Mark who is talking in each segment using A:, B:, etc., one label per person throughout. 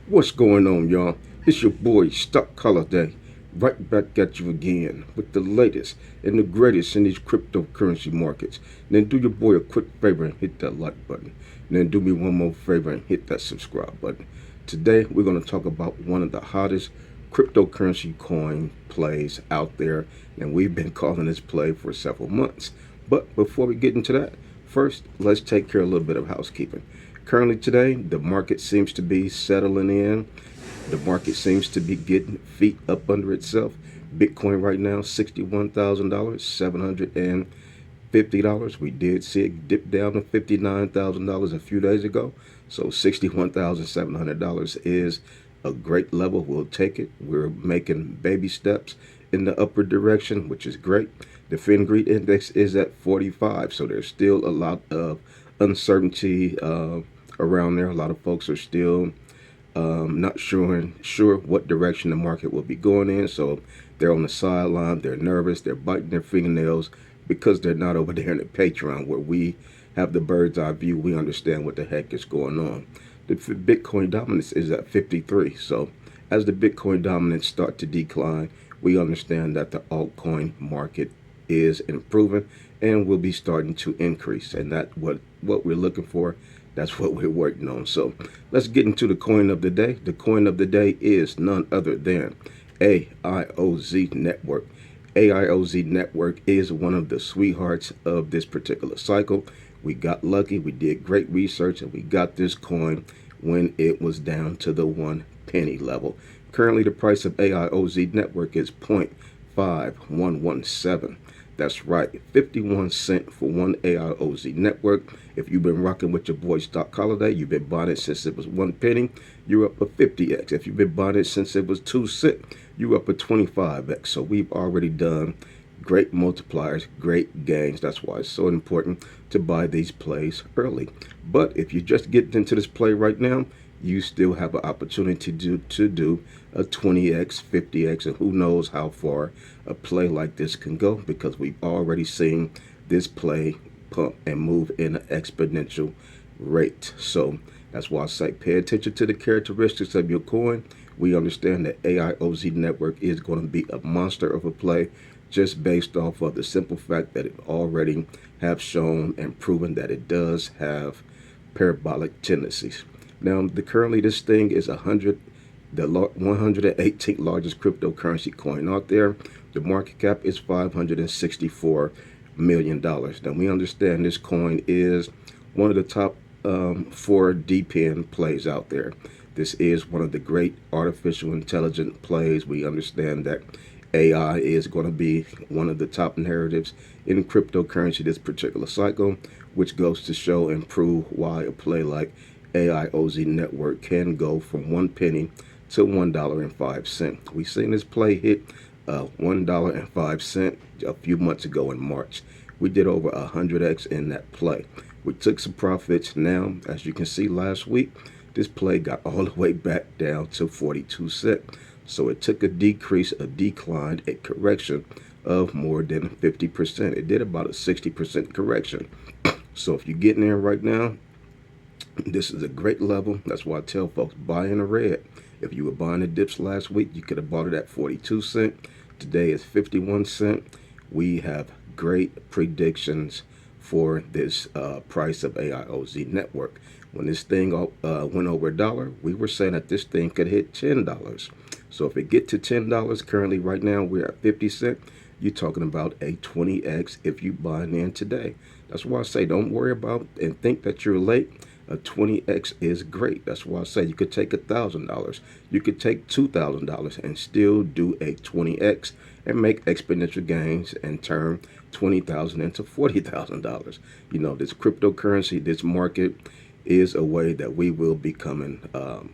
A: What's going on, y'all? It's your boy, Stock Holiday, right back at you again with the latest and the greatest in these cryptocurrency markets. Then do your boy a quick favor and hit that like button. And then do me one more favor and hit that subscribe button. Today, we're going to talk about one of the hottest cryptocurrency coin plays out there, and we've been calling this play for several months. But before we get into that, first, let's take care of a little bit of housekeeping. Currently today, the market seems to be settling in. The market seems to be getting feet up under itself. Bitcoin right now, $61,000, $750. We did see it dip down to $59,000 a few days ago. So $61,700 is a great level. We'll take it. We're making baby steps in the upward direction, which is great. The Fingreed index is at 45, so there's still a lot of uncertainty around there. A lot of folks are still not sure what direction the market will be going in. So they're on the sideline. They're nervous. They're biting their fingernails because they're not over there in the Patreon where we have the bird's eye view. We understand what the heck is going on. The Bitcoin dominance is at 53. So as the Bitcoin dominance start to decline, we understand that the altcoin market is improving and will be starting to increase. And that what we're looking for. That's what we're working on. So let's get into the coin of the day. The coin of the day is none other than AIOZ Network. AIOZ Network is one of the sweethearts of this particular cycle. We got lucky. We did great research and we got this coin when it was down to the 1 penny level. Currently, the price of AIOZ Network is 0.5117. That's right, 51 cents for one AIOZ network. If you've been rocking with your boy Stock Holiday, you've been buying it since it was 1 penny, you're up a 50x. If you've been buying it since it was 2 cents, you're up a 25x. So we've already done great multipliers, great gains. That's why it's so important to buy these plays early. But if you just get into this play right now, you still have an opportunity to do a 20x, 50x, and who knows how far a play like this can go, because we've already seen this play pump and move in an exponential rate. So that's why I say pay attention to the characteristics of your coin. We understand that AIOZ Network is going to be a monster of a play just based off of the simple fact that it already have shown and proven that it does have parabolic tendencies. Now, currently this thing is the 118th largest cryptocurrency coin out there. The market cap is $564 million. Now, we understand this coin is one of the top 4 DPN plays out there. This is one of the great artificial intelligence plays. We understand that AI is going to be one of the top narratives in cryptocurrency this particular cycle, which goes to show and prove why a play like AIOZ Network can go from 1 penny to $1.05. We seen this play hit $1.05 a few months ago in March. We did over 100x in that play. We took some profits. Now, as you can see last week, this play got all the way back down to 42 cents. So it took a decrease, a decline, a correction of more than 50%. It did about a 60% correction. So if you're getting there right now, this is a great level. That's why I tell folks, buy in the red. If you were buying the dips last week, you could have bought it at 42 cents. Today is 51 cents. We have great predictions for this price of AIOZ Network. When this thing went over $1, we were saying that this thing could hit $10. So if it get to $10, currently right now we're at 50 cents. You're talking about a 20x if you buying in today. That's why I say don't worry about and think that you're late. A 20x is great. That's why I say you could take $1,000. You could take $2,000 and still do a 20x and make exponential gains and turn $20,000 into $40,000. You know, this cryptocurrency, this market is a way that we will be becoming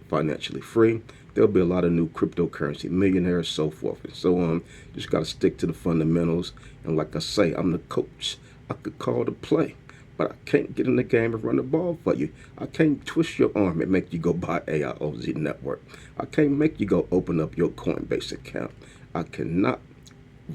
A: financially free. There'll be a lot of new cryptocurrency millionaires, so forth and so on. Just got to stick to the fundamentals. And like I say, I'm the coach. I could call the play, but I can't get in the game and run the ball for you. I can't twist your arm and make you go buy AIOZ Network. I can't make you go open up your COINBASE account. I cannot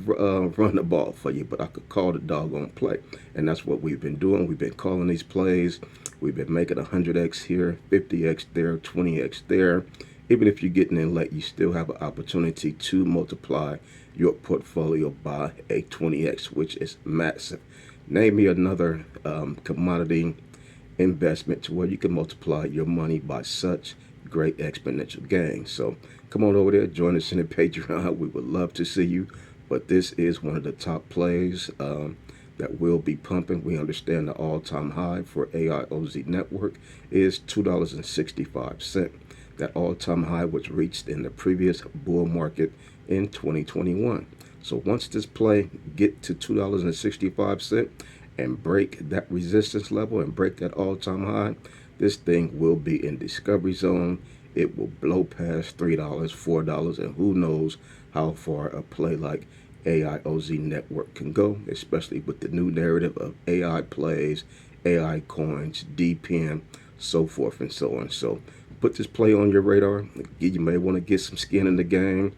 A: run the ball for you, but I could call the doggone play. And that's what we've been doing. We've been calling these plays. We've been making 100x here, 50x there, 20x there. Even if you're getting in late, you still have an opportunity to multiply your portfolio by a 20x, which is massive. Name me another commodity investment to where you can multiply your money by such great exponential gains. So come on over there, join us in the Patreon. We would love to see you. But this is one of the top plays that will be pumping. We understand the all-time high for AIOZ network is $2.65. That all-time high was reached in the previous bull market in 2021. So once this play get to $2.65 and break that resistance level and break that all-time high, this thing will be in discovery zone. It will blow past $3, $4, and who knows how far a play like AIOZ network can go, especially with the new narrative of AI plays, AI coins, DPM, so forth and so on. So put this play on your radar. You may want to get some skin in the game,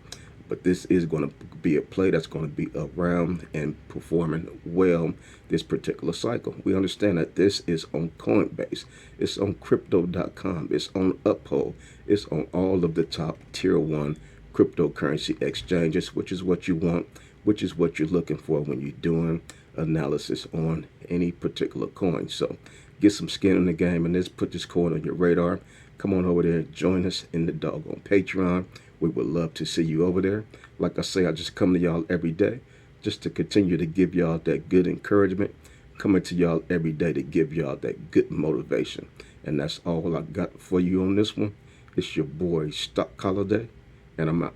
A: but this is going to be a play that's going to be around and performing well this particular cycle. We understand that this is on COINBASE, it's on crypto.com, it's on Uphold, it's on all of the top tier 1 cryptocurrency exchanges, which is what you want, which is what you're looking for when you're doing analysis on any particular coin. So get some skin in the game and put this coin on your radar. Come on over there, join us in the doggone Patreon. We would love to see you over there. Like I say, I just come to y'all every day just to continue to give y'all that good encouragement. Coming to y'all every day to give y'all that good motivation. And that's all I got for you on this one. It's your boy, Stock Holiday, and I'm out.